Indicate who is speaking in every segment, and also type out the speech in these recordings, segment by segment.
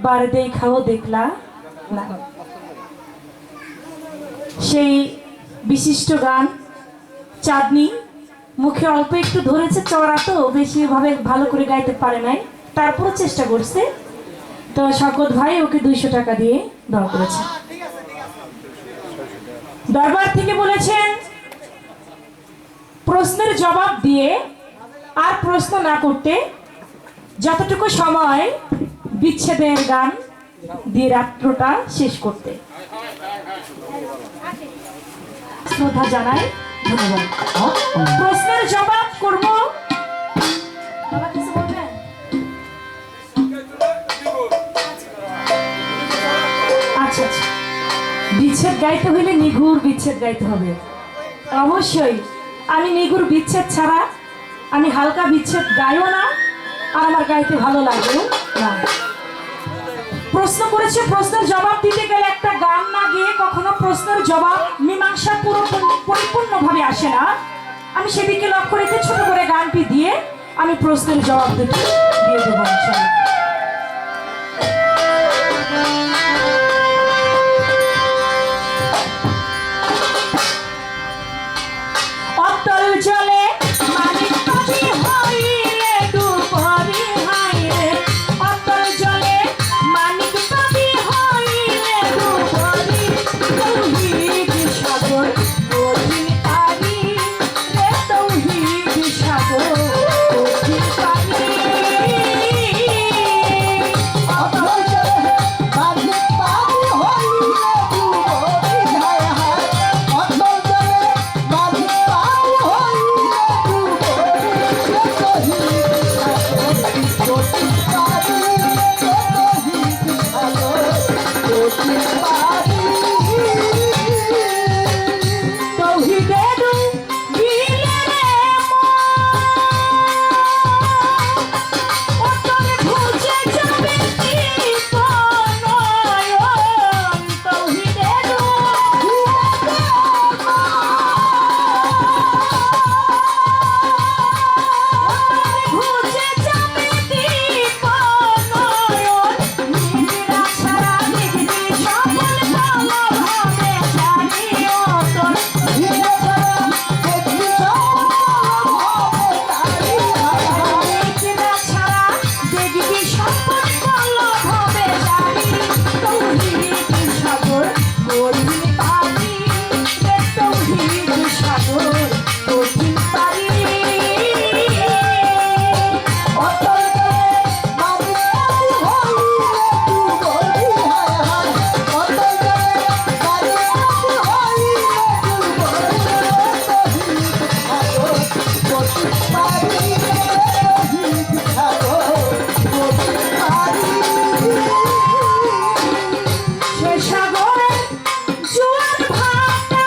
Speaker 1: একবার দেখাও দেখলা না। সেই বিশিষ্ট গান চাঁদনি মুখে অল্প একটু ধরেছে, চড়া তো বেশি ভাবে ভালো করে গাইতে পারে নাই, তারপরও চেষ্টা করছে। তো শকত ভাই ওকে 200 টাকা দিয়ে দেওয়া করেছে। দরবার থেকে বলেছেন প্রশ্নের জবাব দিয়ে আর প্রশ্ন না করতে, যতটুকু সময় বিচ্ছেদের গান দিয়ে রাত্রটা শেষ করতে। শ্রদ্ধা জানাই, ধন্যবাদ। প্রশ্নের জবাব করবো। আচ্ছা আচ্ছা, বিচ্ছেদ গাইতে হইলে নিগুড় বিচ্ছেদ গাইতে হবে অবশ্যই। আমি নিগুড় বিচ্ছেদ ছাড়া আমি হালকা বিচ্ছেদ গাইও না, আর আমার গাইতে ভালো লাগেও না। প্রশ্ন করেছে, প্রশ্নের জবাব দিতে গেলে একটা গান না গিয়ে কখনো প্রশ্নের জবাব মীমাংসা পুরো পরিপূর্ণভাবে আসে না। আমি সেদিকে লক্ষ্য রেখে ছোট করে গানটি দিয়ে আমি প্রশ্নের জবাব দুটি দিয়ে দেবো ইনশাআল্লাহ। অতল জলে মানিক পাখি হইলে ডুবরি হাইরে, অতল জলে মানিক পাখি হইলে ডুবরি, তৌহিদ সাগর কঠিন পানি রে, তৌহিদ সাগর কঠিন পানি। অতল জলে মানিক পাখি হইলে ডুবরি হায় হায়, অতল জলে মানিক পাখি হইলে ডুবরি, তৌহিদ সাগর কঠিন পানি রে, তৌহিদ সাগর কঠিন পানি। তৌহিদের বিলে রে অতরে ভুজে যাবে নয়ন, তৌহিদের ভুজে যাবে নয়ন, নিবিড়া ছাড়া দেখবি সফল ভালো ভাবে জানি অতল, নিবিড়া ছাড়া দেখবি সফল ভালো ভাবে জানি, নিবিড়া ছাড়া দেখবি সফল ভালো ভাবে জানি, তৌহিদ সাগর কঠিন পানি রে, তৌহিদ সাগর কঠিন পানি। অতল জলে মানিক পাখি হইলে ডুবরি হায় হায়, অতল জলে মানিক পাখি হইলে ডুবরি, তৌহিদ সাগর কঠিন পানি রে, তৌহিদ সাগর কঠিন পানি। সে সাগরে জোয়ার ভাটা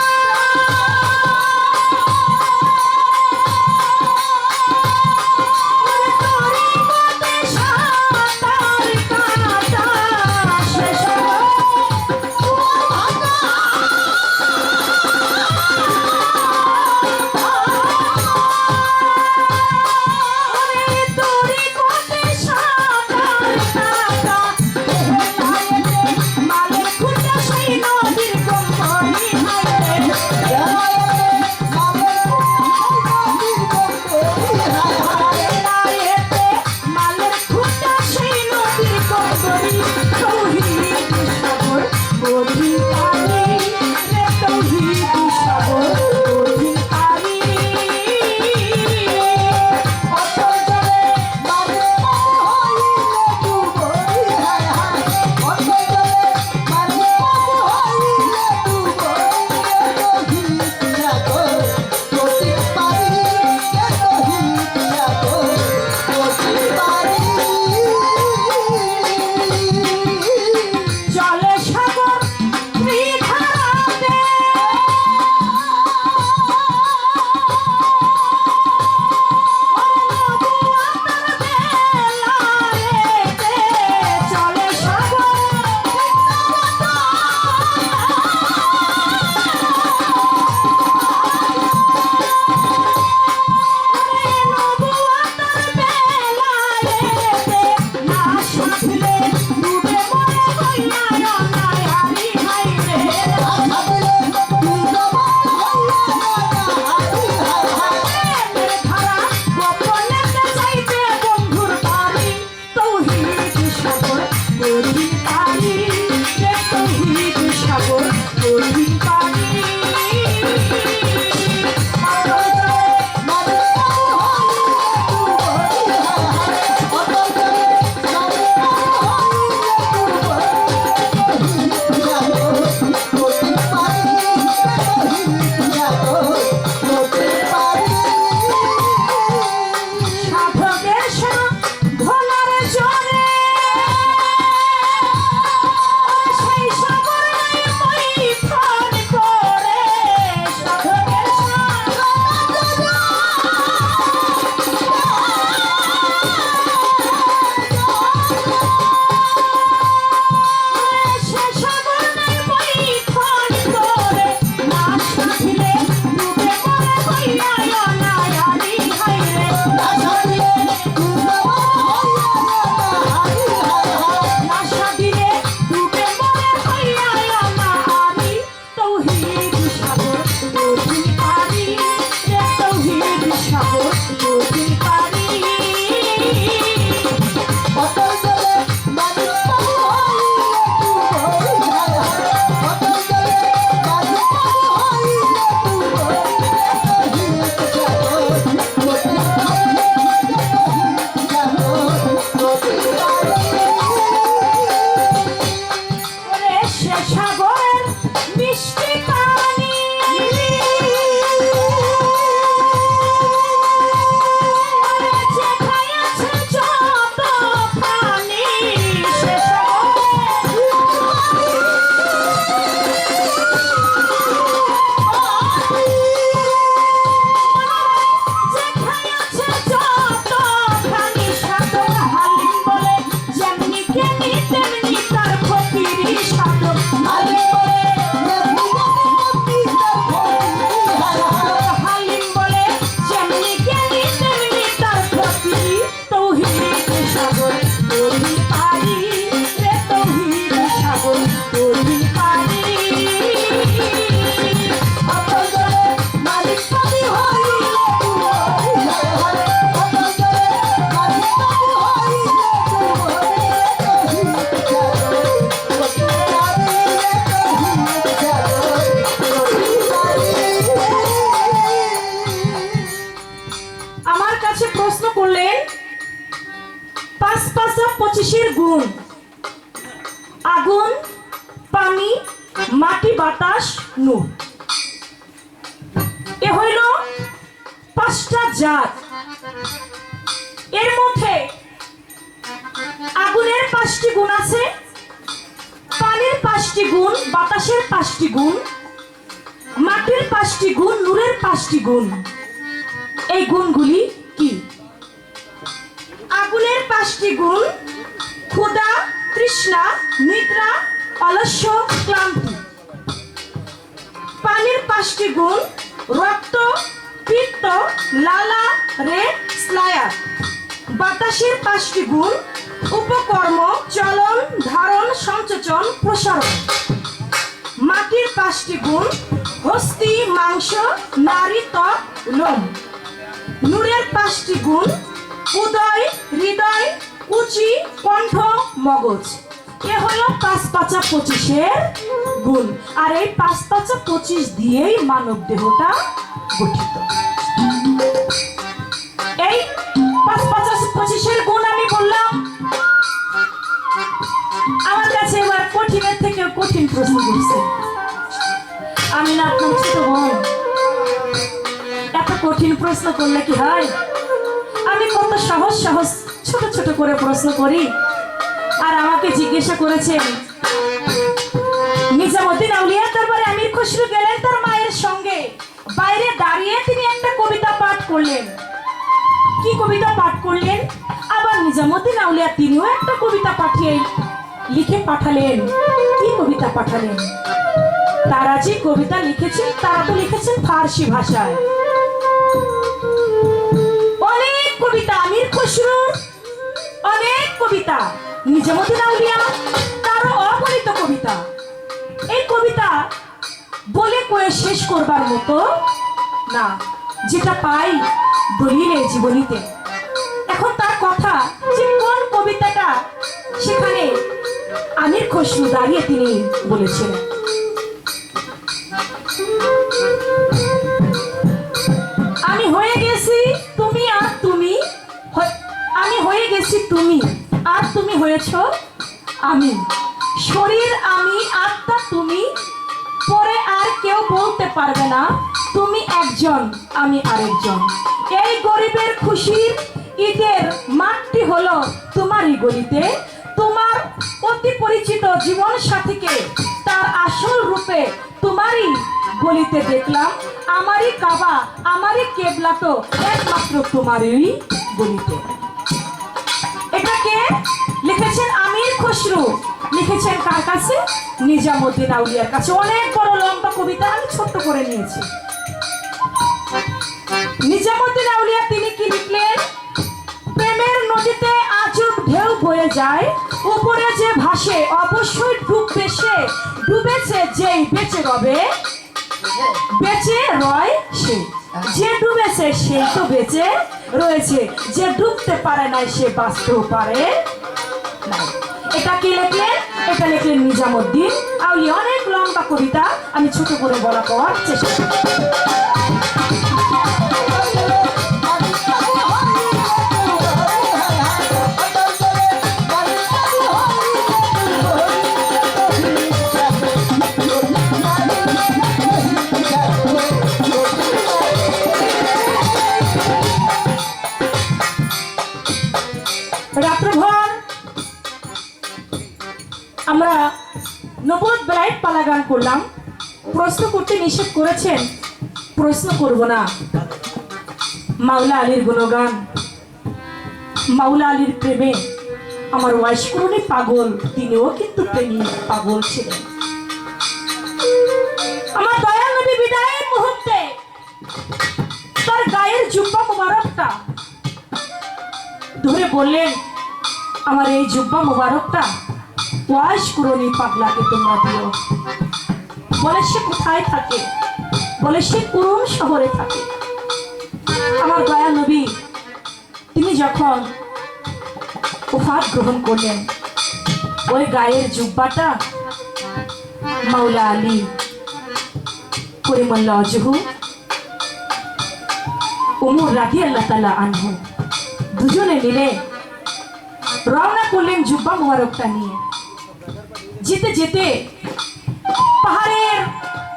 Speaker 1: পঁচিশের গুণ আগুন, পানি, মাটি, বাতাস, নূর। এ হইল 5টা জাত। এর মধ্যে আগুনের 5টি গুণ আছে, পানির 5টি গুণ, বাতাসের 5টি গুণ, মাটির 5টি গুণ, নূরের 5টি গুণ। এই গুণগুলি কি? আগুনের 5টি গুণ: ক্ষুধা, তৃষ্ণা, নিদ্রা, অলস্য, ক্লান্তি। পানির 5টি গুণ: রক্ত, পিত্ত, লালা, রেদ, স্লায়া। বাতাসের 5টি গুণ: উপকর্ম, চলন, ধারণ, সংযোজন, প্রসারণ। মাটির 5টি গুণ: হস্তি, মাংস, নারী, ত্বক, লোম। নূরের 5টি গুণ: উদয়, হৃদয়, কুচি, কণ্ঠ, মগজ। এ হলো 5 5 25-এর গুণ। আর এই 5 5 25 দিয়েই মানব দেহটা গঠিত। এই 5 5 25-এর গুণ আমি বললাম। আমার কাছে এবার কঠিনের থেকে কঠিন প্রশ্ন করছে। আমি না আপনার ছোট বোন, এত কঠিন প্রশ্ন করলে কি হয়? আমি কত সহজ সহজ ছোট ছোট করে প্রশ্ন করি। আর আমাকে জিজ্ঞাসা করেছেন, নিজামুদ্দিন আউলিয়া দরবারে আমির খসরু গেলেন তার মায়ের সঙ্গে। বাইরে দাঁড়িয়ে তিনি একটা কবিতা পাঠ করলেন। কি কবিতা পাঠ করলেন? আবার নিজামুদ্দিন আউলিয়া তিনিও একটা কবিতা পাঠিয়ে লিখে পাঠালেন। কি কবিতা পাঠালেন? তারা যে কবিতা লিখেছেন, তারা তো লিখেছেন ফার্সি ভাষায়। অনেক কবিতা আমির খসরুর, অনেক কবিতা নিজামুদ্দিন আউলিয়া, তারও অগণিত কবিতা। এই কবিতা বলে কয়ে শেষ করবার মতো না, যেটা পাই দলিলের জীবনীতে। এখন তার কথা যে কোন কবিতাটা সেখানে আমির খসরু দাঁড়িয়ে তিনি বলেছিলেন, আমি হয়ে গেছি তুমি আর তুমি, আমি হয়ে গেছি তুমি আর তুমি হয়েছ আমি, শরীর আমি, আত্মা তুমি, পরে আর কেউ বলতে পারবে না তুমি একজন আমি আরেকজন। এই গরিবের খুশির ঈদের মাঠটি হলো তোমারই গলিতে। তোমার অতি পরিচিত জীবন সাথীকে তার আসল রূপে তোমারই গলিতে দেখলাম। আমারই কাবা, আমারই কেবলা তো একমাত্র তোমারই গলিতে। এটাকে লিখেছেন আমির খসরু, লিখেছেন কার কাছে? নিজামুদ্দিন আউলিয়ার কাছে। অনেক বড় লম্বা কবিতা, আমি ছোট্ট করে নিয়েছি। নিজামুদ্দিন আউলিয়া তিনি কি লিখলেন? প্রেমের নদীতে আজব ঢেউ বয়ে যায়, উপরে যে ভাসে অবশ্যই ডুববে সে, ডুবেছে যেই বেঁচে রবে, বেঁচে রয় সে। যে ডুবেছে সেই তো বেঁচে রয়েছে, যে ডুবতে পারে না সে বাঁচতেও পারে না। এটা কি লিখলেন? এটা লিখলেন নিজামুদ্দিন আউলিয়া। অনেক লম্বা কবিতা, আমি ছোট করে বলা পাওয়ার চেষ্টা করি। রাত্রভর আমরা নবদ বেলায় পালা গান করলাম। প্রশ্ন করতে নিষেধ করেছেন, প্রশ্ন করব না। মাওলা আলীর গুণগান, মাওলা আলীর প্রেমে আমার ওয়াইস করুনি পাগল, তিনিও কিন্তু প্রেমী পাগল ছিলেন। আমার দয়াল নবী বিদায়ের মুহূর্তে তার গায়ের জুব্বা মুবারকটা ধরে বললেন, আমার এই জুব্বা মুবারকটা ওয়াইস করুনি পাগলাকে তোমরা দিও। বলে সে কোথায় থাকে? বলে সে কুরুম শহরে থাকে। আমার দয়াল নবী তিনি যখন ওফাত গ্রহণ করলেন, ওই গায়ের জুব্বাটা মাওলা আলী করিমাল্লাহ ওয়াজহু, ওমর রাদিয়াল্লাহু তাআলা আনহু দুজনে মিলে রওনা করলেন জুব্বা মোবারকটা নিয়ে। যেতে যেতে পাহাড়ের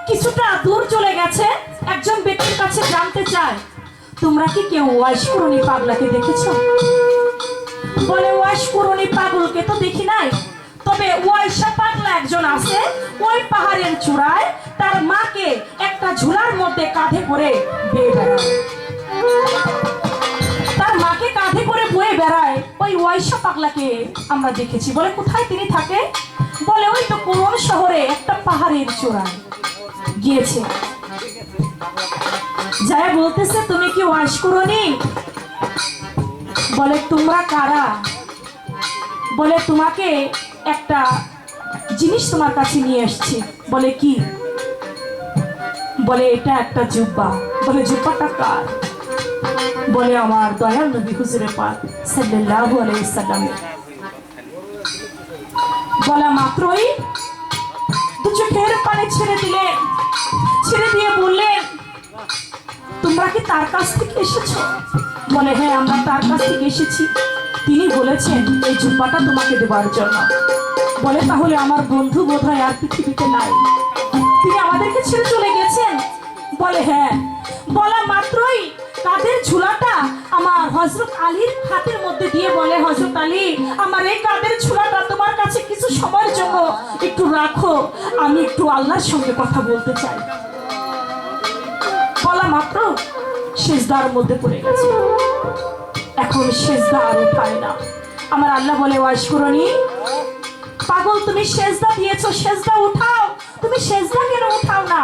Speaker 1: কিছুটা দূর চলে গেছে, একজন ব্যক্তির কাছে জানতে চায়, তোমরা কি কেউ ওয়াইশ কুরুনি পাগলাকে দেখেছো? বলে, ওয়াইশ কুরুনি পাগলকে তো দেখি নাই, তবে ওয়াইশা পাগলা একজন আছে, ওই পাহাড়ের চূড়ায় তার মাকে একটা ঝুলার মধ্যে কাঁধে করে বয়ে বেড়ায়। তার মাকে কাঁধে করে বয়ে বেড়ায় ওই ওয়াইশা পাগলাকে আমরা দেখেছি। বলে, কোথায় তিনি থাকে? বলে, ওই তো কোন শহরে একটা পাহাড়ের চূড়ায় গিয়েছে। যারা বলতেছে, তুমি কি ওয়াইশ কুরুনি? বলে, তোমরা কারা? বলে, তোমাকে একটা জিনিস তোমার কাছে নিয়ে এসেছি। বলে, কি? বলে, এটা একটা জুব্বা। বলে, জুব্বাটা কার? বলে, আমার দয়াল নবী হুজুরে পাক সাল্লাল্লাহু আলাইহি সাল্লামের। বলা মাত্রই দু চোখের পানি ছেড়ে দিলেন, ছেড়ে দিয়ে বললেন, তোমরা কি তার কাছ থেকে এসেছো? বলে, হ্যাঁ, আমরা তার কাছ থেকে এসেছি। তিনি বলেছেন এই জুব্বাটা তোমাকে দেওয়ার জন্য। বলে, তাহলে আমার বন্ধু বোধহয় আর পৃথিবীতে নাই, তিনি আমাদেরকে ছেড়ে চলে গেছেন? বলে, হ্যাঁ। বলা মাত্রই কাঁধের ঝুলাটা আমার হযরত আলীর হাতের মধ্যে দিয়ে বলে, হযরত আলী, আমার এই কাঁধের ঝুলাটা তোমার কাছে কিছু সময়ের জন্য একটু রাখো, আমি একটু আল্লাহর সঙ্গে কথা বলতে চাই। বলা মাত্র সিজদার মধ্যে পড়ে গেছে। এখন সিজদা আর উঠায় না। আমার আল্লাহ বলে, ওয়াইশ কুরুনি পাগল, তুমি সিজদা দিয়েছো, সিজদা উঠাও। তুমি সিজদা কেন উঠাও না?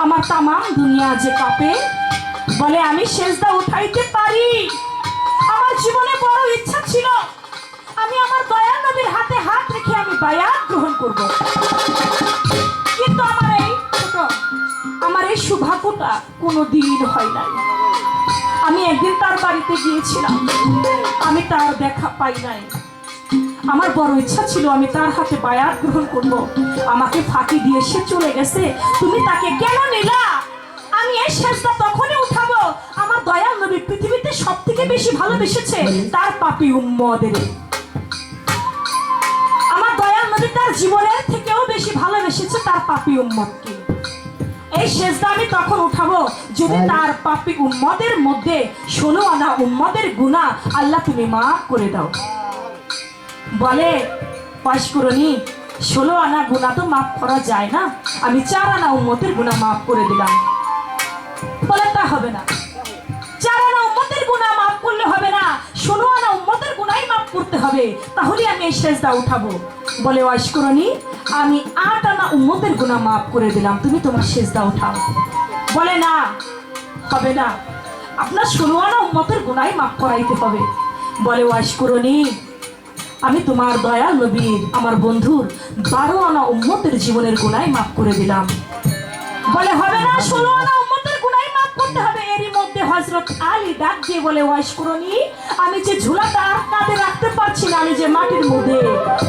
Speaker 1: আমার তামাম দুনিয়া যে কাঁপে। বলে, আমি সিজদা উঠাইতে পারি। আমার জীবনে বড় ইচ্ছা ছিল, আমি আমার দয়াল নবীর হাতে হাত রেখে আমি বায়াত গ্রহণ করব, কিন্তু আমার এই সৌভাগ্যটা কোনোদিন হয় নাই। আমি একদিন তার বাড়িতে গিয়েছিলাম, আমি তার দেখা পাই নাই। আমার বড় ইচ্ছা ছিল আমি তার হাতে বায়াত গ্রহণ করব, আমাকে ফাঁকি দিয়ে সে চলে গেছে। তুমি তাকে কেন নিলা? আমি এই সিজদা তখনই উঠাবো, আমার দয়াল নবী পৃথিবীতে সবথেকে বেশি ভালোবেসেছে তার পাপী উম্মতদের। আমার দয়াল নবী তার জীবনের থেকেও বেশি ভালোবেসেছে তার পাপী উম্মতকে। এই সিজদা আমি তখন উঠাবো যদি তার পাপী উম্মতের মধ্যে 16 আনা উম্মতের গুনাহ আল্লাহ তুমি মাফ করে দাও। বলে, ওয়াইশ কুরুনি, 16 আনা গুনাহ তো মাফ করা যায় না, আমি 4 আনা উম্মতের গুনাহ মাফ করে দিলাম। বলে, তা হবে না, 4 আনা উম্মতের গুনাহ মাফ করলে হবে না, 16 আনা উম্মতের গুনাহই মাফ করতে হবে, তাহলে আমি এই সিজদা উঠাবো। বলে, ওয়াইশ কুরুনি, আমি 8 আনা উম্মতের গুনাহ মাফ করে দিলাম, তুমি তোমার সিজদা উঠাও। বলে, না, হবে না, আপনার 16 আনা উম্মতের গুনাহই মাফ করাইতে হবে। বলে, ওয়াইশ কুরুনি, আমি তোমার দয়াল নবীর, আমার বন্ধুর 12 আনা উম্মতের জীবনের গুনাহ মাফ করে দিলাম। বলে, হবে না, 16 আনা উম্মতের গুনাহ মাফ করতে হবে। এরই মধ্যে হযরত আলী ডাক দিয়ে বলে, ওয়াইশ কুরুনি, আমি যে ঝুলাটা আর কাঁধে রাখতে পারছি না, আমি যে মাটির মধ্যে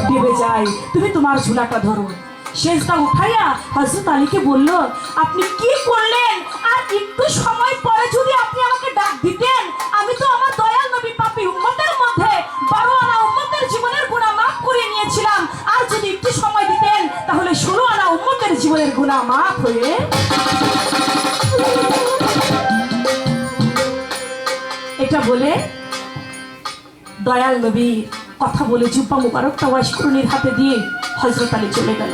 Speaker 1: ডুবে যাই, তুমি তোমার ঝুলাটা ধরো। সিজদা উঠাইয়া হযরত আলীকে বলল, আপনি কি করলেন? আর একটু সময় পরে যদি আপনি আমাকে ডাক দিতেন, আমি তো আমার দয়াল নবী পাপী উম্মতের মধ্যে 12 আনা উম্মতের জীবনের গুনাহ মাফ করে নিয়েছিলাম, আর যদি একটু সময় দিতেন তাহলে 16 আনা উম্মতের জীবনের গুনাহ মাফ হয়ে। এটা বলে দয়াল নবী কথা বলে জুব্বা মুবারকটা ওয়াইশ কুরুনির হাতে দিয়ে হযরত আলী চলে গেল।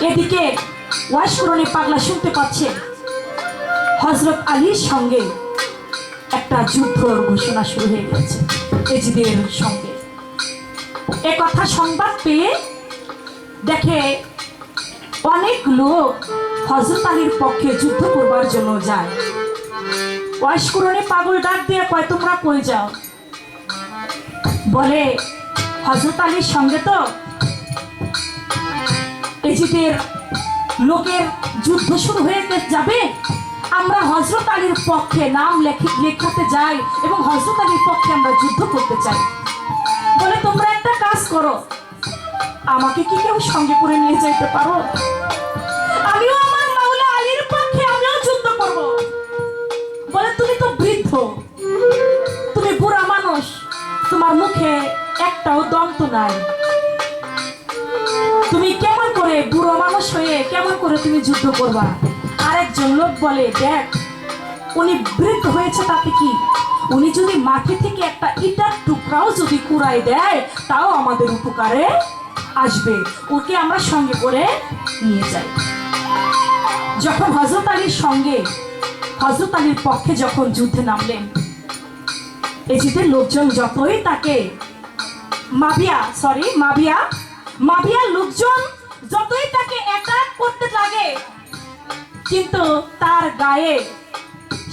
Speaker 1: এদিকে ওয়াইশ কুরুনি পাগলা শুনতে পাচ্ছে হযরত আলীর সঙ্গে একটা যুদ্ধর ঘোষণা শুরু হয়ে গেছে এজিদের সঙ্গে। এ কথা সংবাদ পেয়ে দেখে অনেক লোক হযরত আলীর পক্ষে যুদ্ধ করবার জন্য যায়। ওয়াইশ কুরুনি পাগল ডাক দিয়ে কয়, তোমরা কই যাও? বলে, হযরত আলীর সঙ্গে তো এজিদের লোকের যুদ্ধ শুরু হয়ে যাবে, আমরা হযরত আলীর পক্ষে নাম লেখাতে যাই এবং হযরত আলীর পক্ষে আমরা যুদ্ধ করতে চাই। বলে, তোমরা একটা কাজ করো, আমাকে কি কেউ সঙ্গে করে নিয়ে যাইতে পারো? আমিও আমার মাওলা আলীর পক্ষে আমিও যুদ্ধ করব। বলে, তুমি তো বৃদ্ধ, তুমি বুড়া মানুষ, তোমার মুখে নাই। তুমি কেমন করে বুড়ো মানুষ হয়ে কেমন করে তুমি যুদ্ধ করবা? আরেকজন লোক বলে, দেখ উনি বৃদ্ধ হয়েছে তাতে কি, উনি যদি মাটি থেকে একটা ইটার টুকরাও যদি কুড়াই দেয় তাও আমাদের উপকারে আসবে, ওকে আমরা সঙ্গে করে নিয়ে যাই। যখন হযরত আলীর সঙ্গে হযরত আলীর পক্ষে যখন যুদ্ধে নামলেন, এজিদের লোকজন যতই তাকে মাবিয়ার লোকজন যতই তাকে অ্যাটাক করতে লাগে, কিন্তু তার গায়ে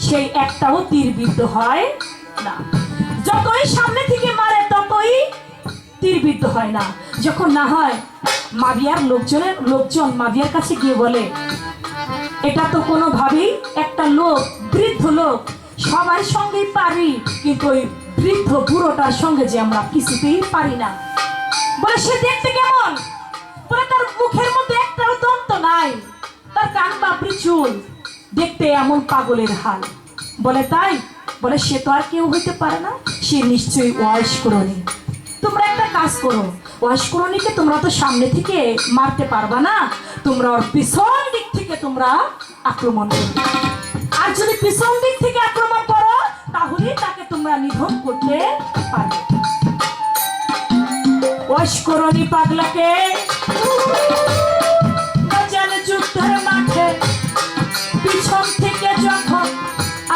Speaker 1: সেই একটাও তীরবিদ্ধ হয় না। যতই সামনে থেকে মারে ততই তীরবিদ্ধ হয় না। যখন না হয় মাবিয়ার লোকজন মাবিয়ার কাছে গিয়ে বলে, এটা তো কোনোভাবেই একটা লোক, বৃদ্ধ লোক, সবার সঙ্গেই পারি, কিন্তু ওই বৃদ্ধ বুড়োটার সঙ্গে যে আমরা কিছুতেই পারি না। বলে সে দেখতে কেমন? বলে তার মুখের মধ্যে একটাও দন্ত নাই, তার কান বাবরি চুল, দেখতে এমন পাগলের হাল। বলে তাই? বলে সে তো আর কেউ হইতে পারে না, সে নিশ্চয়ই ওয়াইশ করণী। তোমরা একটা কাজ করো, ওয়াইশ করণীকে তোমরা তো সামনে থেকে মারতে পারবা না, তোমরা ওর পিছন দিক থেকে তোমরা আক্রমণ করো। আর যদি পিছন দিক থেকে আক্রমণ করো তাহলে তাকে তোমরা নিধন করতে পারবে। ওয়াইশ করণী পাগলাকে বাজারে যুদ্ধের মাঠে পিছন থেকে যখন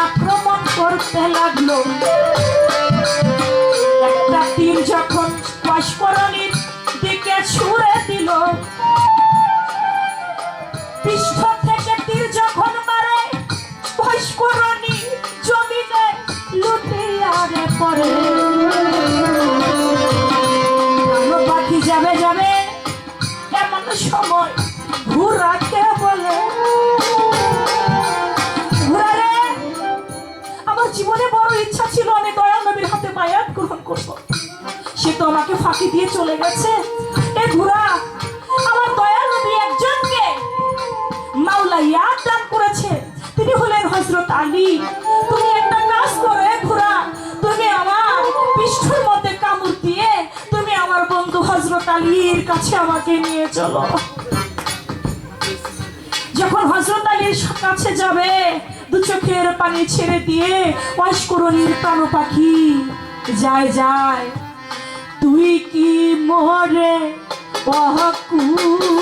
Speaker 1: আক্রমণ করতে লাগলো, একটা তীর যখন ওয়াইশ করণীর দিকে ছুঁড়ে দিল, পৃষ্ঠ থেকে তীর যখন মারে ওয়াইশ করণী জমিনে লুটিয়ে পড়ে। পাখি যাবে যাবে এমন সময় ঘোড়াকে বলে, ঘোড়া রে, আমার জীবনে বড় ইচ্ছা ছিল আমি দয়াল নবীর হাতে বায়াত গ্রহণ করব, সে তো আমাকে ফাঁকি দিয়ে চলে গেছে। এ ঘোড়া, আমার দয়াল নবী একজনকে মাওলা ইয়াদ দান করেছে, তিনি হলেন হযরত আলী। তুমি একটা কাজ করো এ ঘোড়া, তুমি আমার পৃষ্ঠের মধ্যে কামড় দিয়ে তুমি আমার বন্ধু হযরত আলীর কাছে আমাকে নিয়ে চলো। যখন হযরত আলীর কাছে যাবে, দু চোখের পানি ছেড়ে দিয়ে ওয়াইশ করণীর প্রাণ পাখি যায়, তুই কি মোরে অকুলে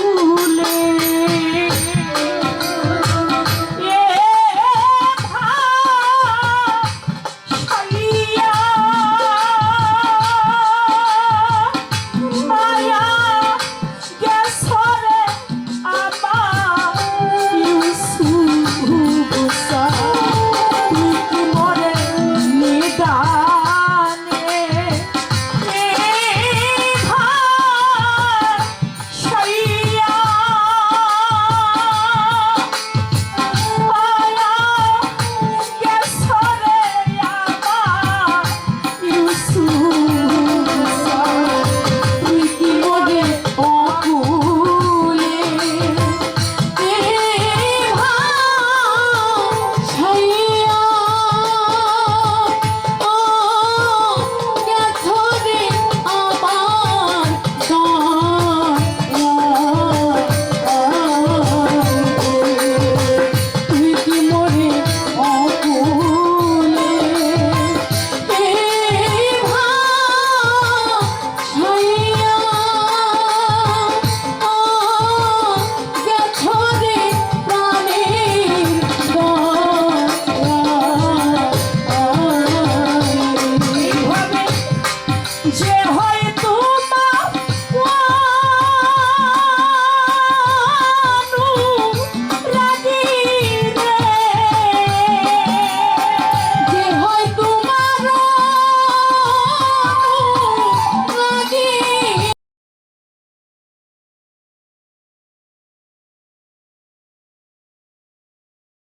Speaker 1: যে হয়